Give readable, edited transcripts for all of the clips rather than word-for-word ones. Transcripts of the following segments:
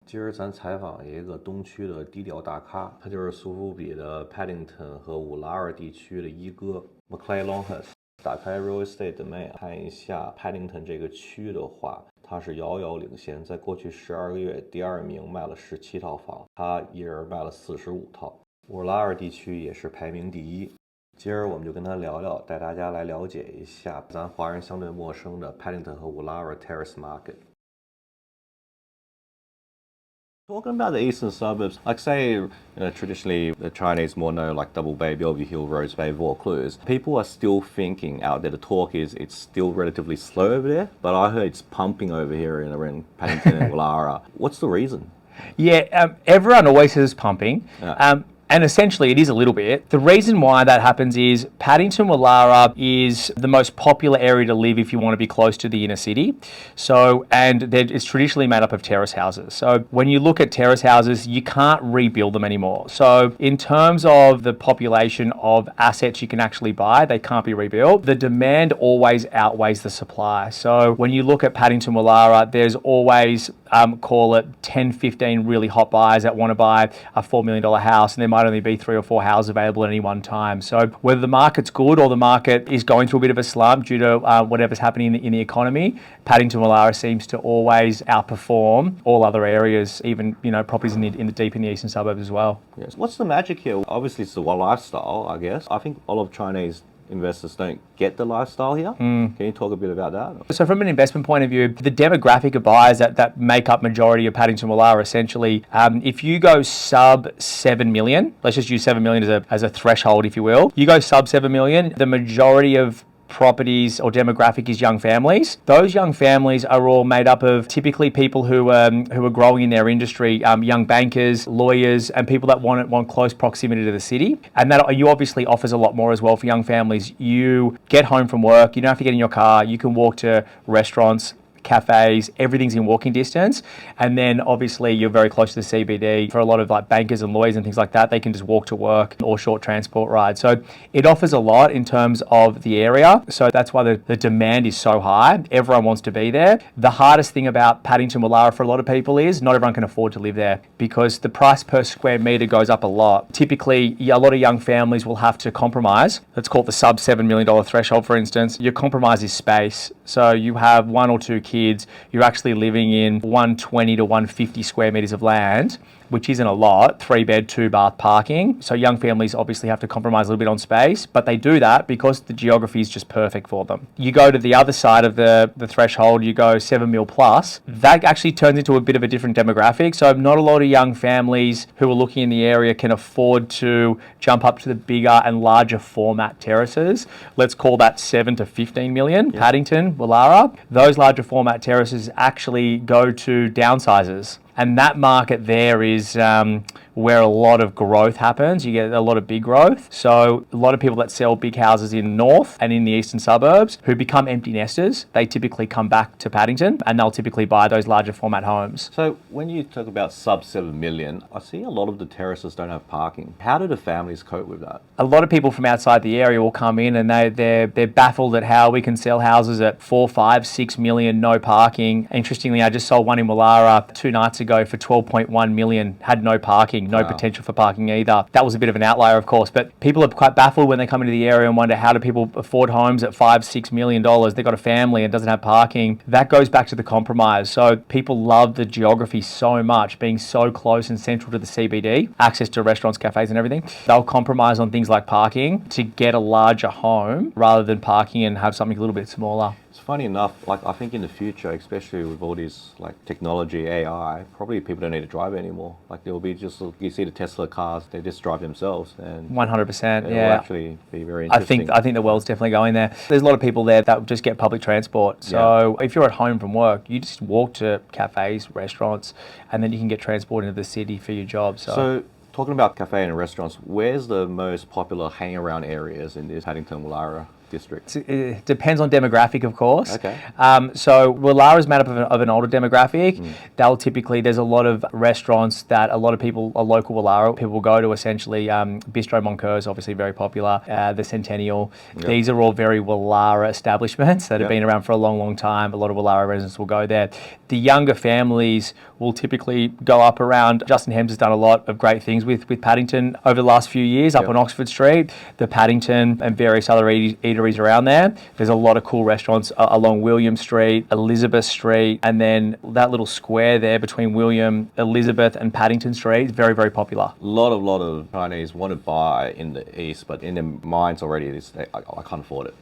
今儿咱采访一个东区的低调大咖，他就是苏富比的 Paddington 和五拉二地区的一哥 Macleay Longhurst。打开 Real Estate Domain 看一下 Paddington 这个区的话，它是遥遥领先，在过去12个月，第2名卖了17套房，他一人卖了45套。五拉二地区也是排名第1。今儿我们就跟他聊聊，带大家来了解一下咱华人相对陌生的 Paddington 和五拉二 Terrace Market。Talking about the eastern suburbs, like say, traditionally the Chinese more know like Double Bay, Bellevue Hill, Rose Bay, Vaucluse. People are still thinking out there, the talk is it's still relatively slow over there, but I heard it's pumping over here in Paddington and Woollahra. What's the reason? Yeah, everyone always says pumping. Yeah. And essentially it is a little bit. The reason why that happens is Paddington Woollahra is the most popular area to live if you want to be close to the inner city. So, and it's traditionally made up of terrace houses. So when you look at terrace houses, you can't rebuild them anymore. So in terms of the population of assets you can actually buy, they can't be rebuilt. The demand always outweighs the supply. So when you look at Paddington Woollahra, there's always, call it 10, 15 really hot buyers that want to buy a $4 million house, and there might only be 3 or 4 houses available at any one time. So whether the market's good or the market is going through a bit of a slump due to whatever's happening in the economy, Paddington Woollahra seems to always outperform all other areas, even properties in the deep in the eastern suburbs as well. Yes. What's the magic here? Obviously it's the lifestyle, I guess. I think a lot of Chinese investors don't get the lifestyle here. Can you talk a bit about that? So from an investment point of view, the demographic of buyers that make up majority of Paddington Woollahra, essentially, if you go sub 7 million, let's just use 7 million as a threshold, if you will, you go sub 7 million, the majority of properties or demographic is young families. Those young families are all made up of typically people who are growing in their industry, young bankers, lawyers, and people that want close proximity to the city. And that you obviously offers a lot more as well for young families. You get home from work, you don't have to get in your car, you can walk to restaurants, cafes, everything's in walking distance. And then obviously you're very close to the CBD. For a lot of like bankers and lawyers and things like that, they can just walk to work or short transport rides. So it offers a lot in terms of the area. So that's why the demand is so high. Everyone wants to be there. The hardest thing about Paddington Woollahra for a lot of people is not everyone can afford to live there because the price per square metre goes up a lot. Typically, a lot of young families will have to compromise. Let's call it the sub $7 million threshold, for instance. Your compromise is space. So you have 1 or 2 kids, you're actually living in 120 to 150 square metres of land, which isn't a lot, 3-bed, 2-bath parking. So young families obviously have to compromise a little bit on space, but they do that because the geography is just perfect for them. You go to the other side of the threshold, you go 7 mil plus, that actually turns into a bit of a different demographic. So not a lot of young families who are looking in the area can afford to jump up to the bigger and larger format terraces. Let's call that 7 to 15 million, yeah. Paddington, Woollahra. Those larger format terraces actually go to downsizers. And that market there is where a lot of growth happens. You get a lot of big growth. So a lot of people that sell big houses in the north and in the eastern suburbs who become empty nesters, they typically come back to Paddington and they'll typically buy those larger format homes. So when you talk about sub 7 million, I see a lot of the terraces don't have parking. How do the families cope with that? A lot of people from outside the area will come in and they're baffled at how we can sell houses at 4, 5, 6 million, no parking. Interestingly, I just sold one in Woollahra 2 nights ago for 12.1 million, had no parking, no potential for parking either. That was a bit of an outlier, of course, but people are quite baffled when they come into the area and wonder how do people afford homes at $5-6 million. They've got a family and doesn't have parking. That goes back to the compromise. So people love the geography so much, being so close and central to the CBD, access to restaurants, cafes and everything. They'll compromise on things like parking to get a larger home rather than parking and have something a little bit smaller. It's funny enough, like I think in the future, especially with all these like technology, AI, probably people don't need to drive anymore. Like there will be just, you see the Tesla cars, they just drive themselves. And 100%, it yeah. will actually be very interesting. I think the world's definitely going there. There's a lot of people there that just get public transport. So if you're at home from work, you just walk to cafes, restaurants, and then you can get transport into the city for your job. So talking about cafe and restaurants, where's the most popular hang around areas in this Paddington Woollahra? district? It depends on demographic, of course. Okay. So Woollahra is made up of an older demographic. They'll typically, there's a lot of restaurants that a lot of people, a local Woollahra people go to essentially. Bistro Moncur is obviously very popular. The Centennial. Yep. These are all very Woollahra establishments that have Yep. been around for a long, long time. A lot of Woollahra residents will go there. The younger families will typically go up around. Justin Hems has done a lot of great things with Paddington over the last few years up Yep. on Oxford Street, the Paddington and various other eateries around there. There's a lot of cool restaurants along William Street, Elizabeth Street, and then that little square there between William, Elizabeth and Paddington Street is very, very popular. A lot of Chinese want to buy in the east, but in their minds already, I can't afford it.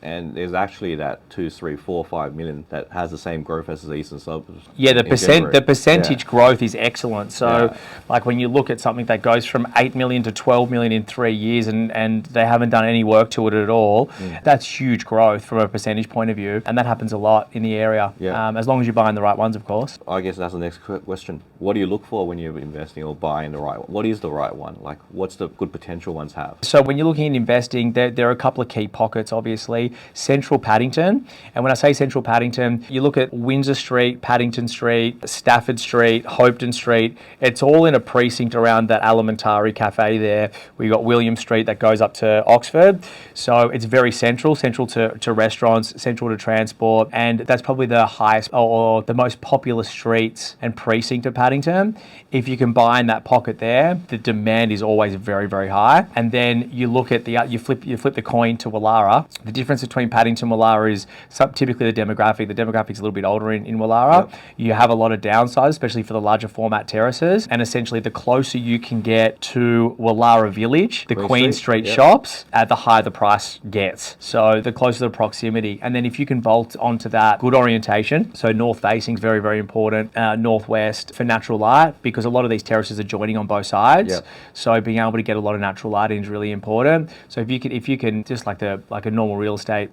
And there's actually that 2, 3, 4, 5 million that has the same growth as the eastern suburbs. Yeah, the percentage Yeah. growth is excellent. So, Yeah. like when you look at something that goes from 8 million to 12 million in 3 years, and they haven't done any work to it at all, that's huge growth from a percentage point of view, and that happens a lot in the area. Yeah. As long as you're buying the right ones, of course. I guess that's the next question. What do you look for when you're investing or buying the right one? What is the right one? Like, what's the good potential ones have? So when you're looking at investing, there are a couple of key pockets, obviously. Central Paddington, and when I say Central Paddington, you look at Windsor Street, Paddington Street, Stafford Street, Hopetoun Street. It's all in a precinct around that Alimentari Cafe there. We've got William Street that goes up to Oxford. So it's very central to restaurants, central to transport, and that's probably the highest or the most popular streets and precinct of Paddington. If you can buy in that pocket there, the demand is always very, very high. And then you look at you flip the coin to Woollahra. The difference between Paddington and Woollahra is typically the demographic. The demographic's a little bit older in Woollahra. Yep. You have a lot of downsides, especially for the larger format terraces. And essentially, the closer you can get to Woollahra Village, the Queen Street Yep. shops, the higher the price gets. So the closer the proximity. And then if you can bolt onto that, good orientation. So north facing is very, very important. Northwest for natural light, because a lot of these terraces are joining on both sides. Yep. So being able to get a lot of natural light in is really important. So if you can just like a normal real estate,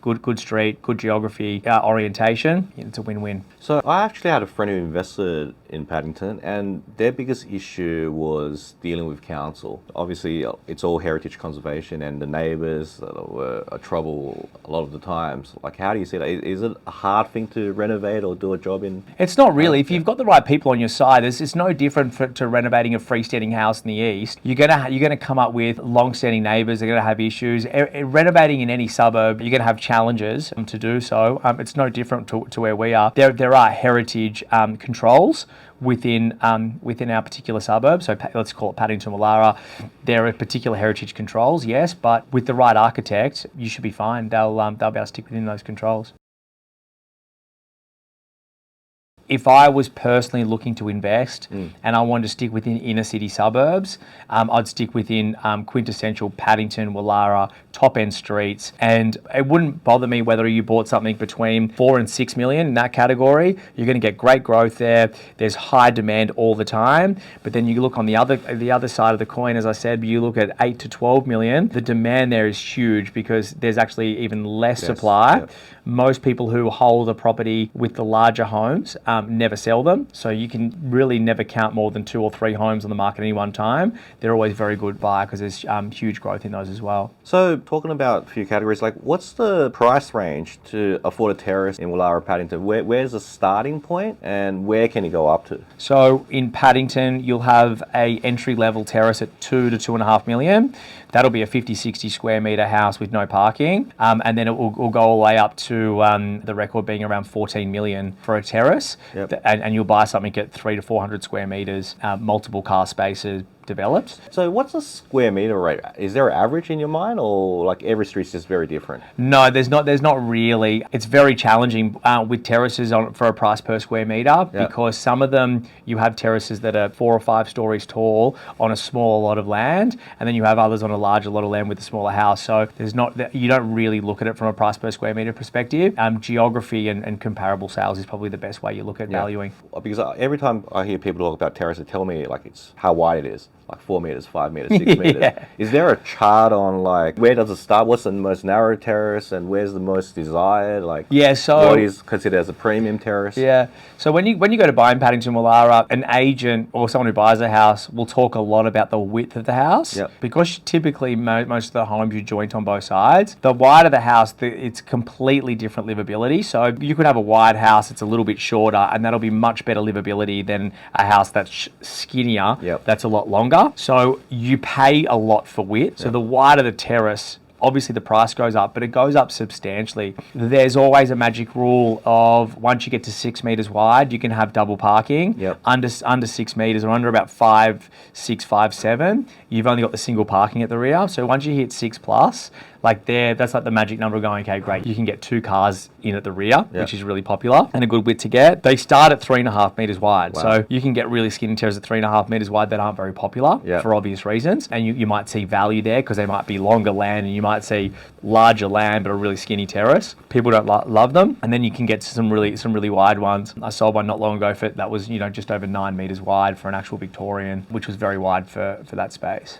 good street, good geography, orientation, it's a win-win. So I actually had a friend who invested in Paddington, and their biggest issue was dealing with council. Obviously, it's all heritage conservation, and the neighbours were a trouble a lot of the times. Like, how do you see that? Is it a hard thing to renovate or do a job in? It's not really. If you've got the right people on your side, it's no different to renovating a freestanding house in the east. You're gonna come up with long-standing neighbours. They're gonna have issues. Renovating in any suburb, you're gonna have challenges to do so. It's no different to where we are. There are heritage controls within our particular suburb. So let's call it Paddington Woollahra. There are particular heritage controls, yes, but with the right architect, you should be fine. They'll be able to stick within those controls. If I was personally looking to invest and I wanted to stick within inner city suburbs, I'd stick within quintessential Paddington, Woollahra, top end streets. And it wouldn't bother me whether you bought something between 4 and 6 million in that category. You're going to get great growth there. There's high demand all the time. But then you look on the other side of the coin, as I said, you look at 8 to 12 million. The demand there is huge because there's actually even less supply. Yep. Most people who hold a property with the larger homes never sell them. So you can really never count more than 2 or 3 homes on the market at any one time. They're always very good buy because there's huge growth in those as well. So talking about a few categories, like what's the price range to afford a terrace in Woollahra, Paddington? Where's the starting point and where can you go up to? So in Paddington, you'll have a entry level terrace at 2 to 2.5 million. That'll be a 50, 60 square metre house with no parking. And then it will go all the way up to the record being around 14 million for a terrace. Yep. And you'll buy something at 300 to 400 square metres, multiple car spaces developed. So what's the square metre rate? Is there an average in your mind, or like every street's just very different? No, there's not really. It's very challenging with terraces for a price per square metre because some of them, you have terraces that are 4 or 5 stories tall on a smaller lot of land, and then you have others on a larger lot of land with a smaller house. So you don't really look at it from a price per square metre perspective. Geography and comparable sales is probably the best way you look at valuing. Because every time I hear people talk about terrace, they tell me like it's how wide it is. like 4 meters, 5 meters, 6 meters. Yeah. Is there a chart on like where does it start? What's the most narrow terrace and where's the most desired? Like Yeah, so what is considered as a premium terrace? yeah. So when you go to buy in Paddington Willara, an agent or someone who buys a house will talk a lot about the width of the house. Yep. Because typically most of the homes you joint on both sides. The wider the house, it's completely different livability. So you could have a wide house, it's a little bit shorter, and that'll be much better livability than a house that's skinnier, Yep. that's a lot longer. So you pay a lot for width. So the wider the terrace, obviously the price goes up, but it goes up substantially. There's always a magic rule of once you get to 6 meters wide, you can have double parking. Yep. Under 6 meters or under about 5, 6, 5, 7, you've only got the single parking at the rear. So once you hit 6 plus, like that's like the magic number of going, okay, great, you can get 2 cars in at the rear, which is really popular and a good width to get. They start at 3.5 meters wide. Wow. So you can get really skinny terraces at 3.5 meters wide that aren't very popular for obvious reasons. And you might see value there because they might be longer land, and you might see larger land but a really skinny terrace. People don't love them. And then you can get some really wide ones. I sold one not long ago that was, just over 9 meters wide for an actual Victorian, which was very wide for that space.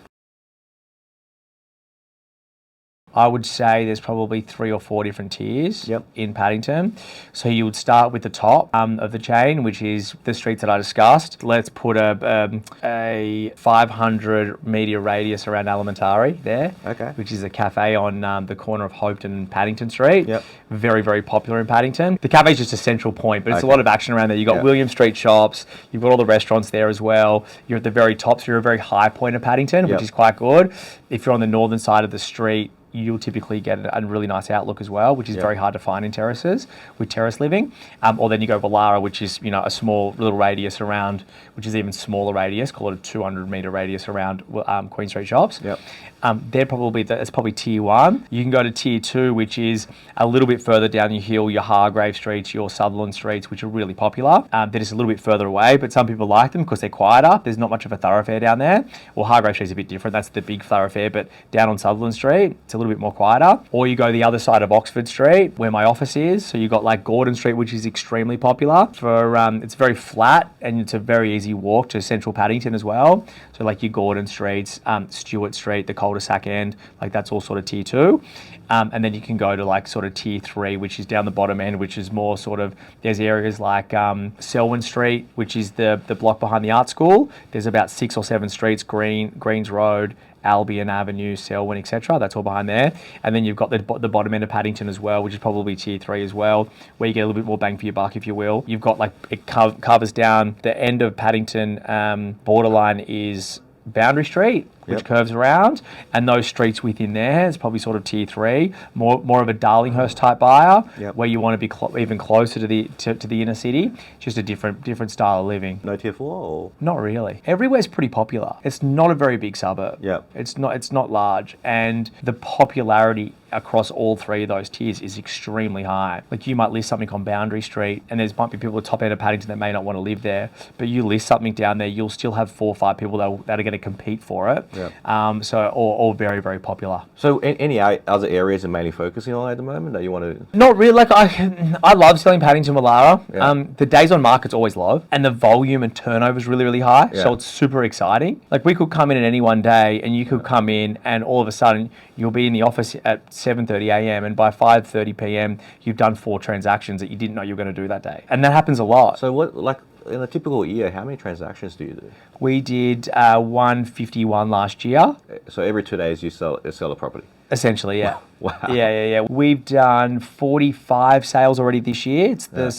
I would say there's probably 3 or 4 different tiers in Paddington. So you would start with the top of the chain, which is the streets that I discussed. Let's put a 500 metre radius around Alimentari there, which is a cafe on the corner of Hopetoun and Paddington Street. Yep. Very, very popular in Paddington. The cafe is just a central point, but it's a lot of action around there. You've got William Street shops, you've got all the restaurants there as well. You're at the very top, so you're a very high point of Paddington, which is quite good. If you're on the northern side of the street, you'll typically get a really nice outlook as well, which is very hard to find in terraces with terrace living. Or then you go Willara, which is a small little radius around, which is even smaller radius, call it a 200 metre radius around Queen Street shops. Yep. It's probably tier 1. You can go to tier 2, which is a little bit further down your hill, your Hargrave streets, your Sutherland streets, which are really popular. They're just a little bit further away, but some people like them because they're quieter. There's not much of a thoroughfare down there. Well, Hargrave Street's a bit different. That's the big thoroughfare, but down on Sutherland Street, it's a little bit more quieter. Or you go the other side of Oxford Street, where my office is. So you've got like Gordon Street, which is extremely popular. It's very flat and it's a very easy walk to central Paddington as well. So like your Gordon Streets, Stewart Street, the cul-de-sac end, like that's all sort of tier 2. And then you can go to like sort of tier 3, which is down the bottom end, which is more sort of, there's areas like Selwyn Street, which is the block behind the art school. There's about 6 or 7 streets, Greens Road, Albion Avenue, Selwyn, etc. That's all behind there. And then you've got the bottom end of Paddington as well, which is probably tier 3 as well, where you get a little bit more bang for your buck, if you will. You've got like, it covers down the end of Paddington, borderline is Boundary Street, which curves around, and those streets within there is probably sort of tier 3, more of a Darlinghurst type buyer, where you want to be even closer to the inner city. Just a different style of living. No tier 4? Or? Not really. Everywhere's pretty popular. It's not a very big suburb. Yeah. It's not large, and the popularity across all 3 of those tiers is extremely high. Like you might list something on Boundary Street, and might be people at top end of Paddington that may not want to live there, but you list something down there, you'll still have 4 or 5 people that are going to compete for it. Yeah. So all very, very popular. So any other areas you're mainly focusing on at the moment that you want to? Not really. Like I love selling Paddington Willara. Yeah. The days on market's always low, and the volume and turnover is really, really high. Yeah. So it's super exciting. Like we could come in at any one day, and you could come in, and all of a sudden you'll be in the office at 7:30 a.m. and by 5:30 p.m. you've done 4 transactions that you didn't know you were going to do that day, and that happens a lot. So what, like in a typical year, how many transactions do you do? We did 151 last year. So every 2 days you sell a property? Essentially, yeah. Wow. Yeah. We've done 45 sales already this year. It's the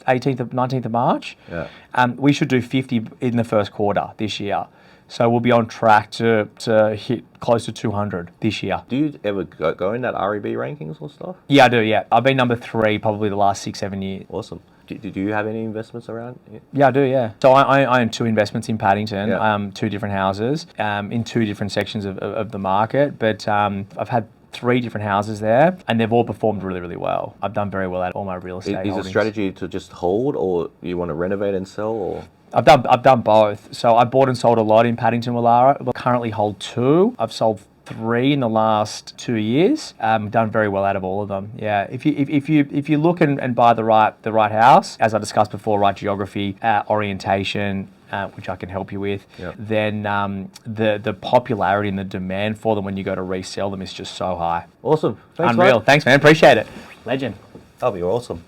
19th of March. Yeah. We should do 50 in the first quarter this year. So we'll be on track to hit close to 200 this year. Do you ever go in that REB rankings or stuff? Yeah, I do, yeah. I've been number 3 probably the last 6-7 years. Awesome. Do you have any investments around? Yeah, I do, yeah. So I own 2 investments in Paddington, 2 different houses, in 2 different sections of the market. But I've had 3 different houses there, and they've all performed really, really well. I've done very well at all my real estate holdings. Is the strategy to just hold, or you want to renovate and sell, or? I've done both. So I bought and sold a lot in Paddington Willara. I currently hold 2. I've sold 3 in the last 2 years. Done very well out of all of them. Yeah. If you look and buy the right house, as I discussed before, right geography, orientation, which I can help you with, Yep. then the popularity and the demand for them when you go to resell them is just so high. Awesome. Thanks, Unreal. mate. Thanks, man. Appreciate it. Legend. That'll be awesome.